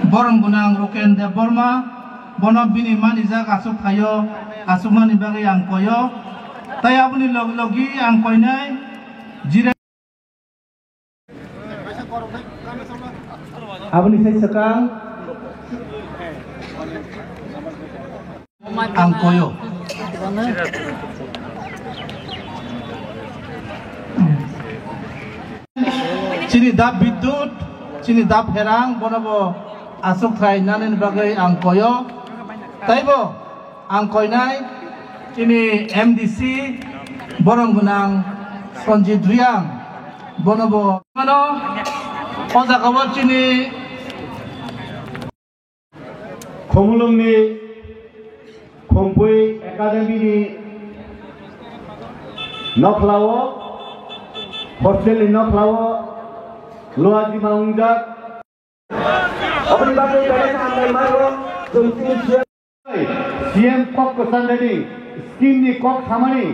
Borong gunang Roken de Borma, Bono bini manijak asuk tayo, asuk mani bagi ang koyo, tayo apuni logi ang koinay, jire. Apuni say sekang, ang koyo. Cini dap bidut, cini dap herang, bonobo asuk thai nanen bagai ang koyo, taibo ang koinai, cini MDC, borong gunang Sonjit Riang, bonobo mano, oza kawat cini Khomulung ni Khompui Academy ni Noklawo, hostel ni Noklawo. Luaji Maungjak अपनी बातें पहले से हमने मारो CM Kock कसंदनी scheme नि Kock थामानी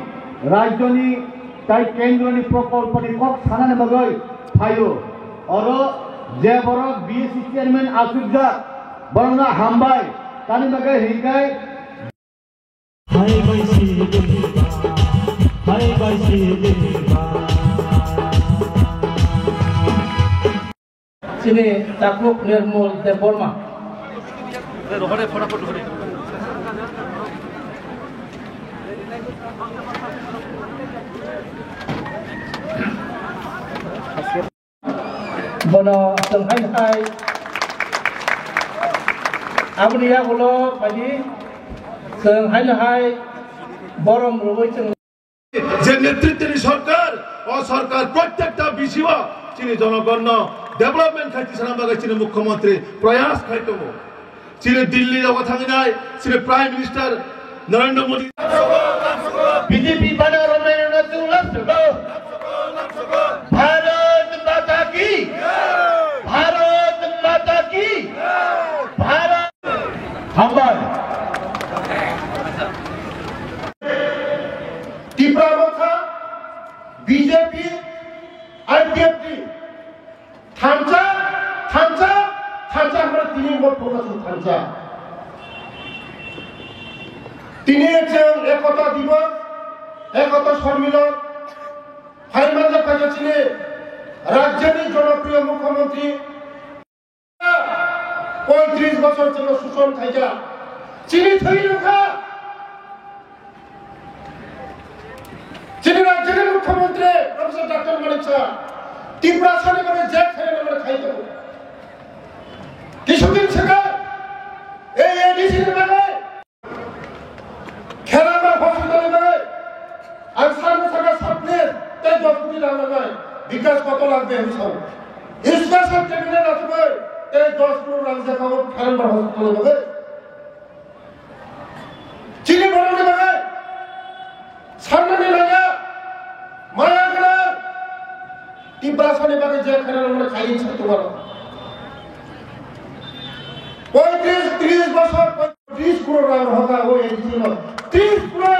राज्यनी ताई केंद्रनी प्रकल्पनी Kock थानाने बगै फायो और जे बरो बीएससी चेयरमैन आसुजा बरना हामबाय तानी बगै हिगाय हाय बैसी Sini Takluk Nirmul de Borma. Bono Tenghai Abni Yagulo Padi Tenghai Borom Rubai Teng যে নেতৃত্বের সরকার ও সরকার প্রত্যেকটা বিষয় চিনি জনগণ ডেভেলপমেন্ট খাইতে সানাবাগে চিনি মুখ্যমন্ত্রী প্রয়াস খাইতো চিনি দিল্লি কথা নাই চিনি prime minister Narendra Modi BJP बना भारत माता की भारत हमार तीव्रता बीजेपी आईपीएफटी थांचा हमारा तीन वोट फोकस थांचा तीन एकता दिवस एकता सम्मेलन हाइमाजा काजाचिने राज्यनि जनप्रिय मुख्यमंत्री 35 বছর ছিল শোষণ খাইয়া চিনি থই রখা চিনি রাজ্যের মুখ্যমন্ত্রী প্রফেসর ডক্টর মানিক শাহ ত্রিপুরা সালে করে জেল খাইলে আমরা খাইতে কিছুদিন থেকে এই এডিসির মানে খেলাবার হসপিটালে মানে আর সামনে থাকা সামনে তাই 10 কোটি টাকা লাগে বিকাশ কত লাগবে হিসাব স্পেশাল ক্যাবিনেট আছে এই 10 কোটি টাকা দেখাবো খেলাবার হসপিটালে লাগে চিনি বড়লে লাগে সামনে লাগে মায়া গলা ত্রিপুরা সালে বাগে যে খেলা আমরা খাইছি তোমার 35-30 বছর 30 কোটি টাকা হোগা ও এডিসি 30 কোটি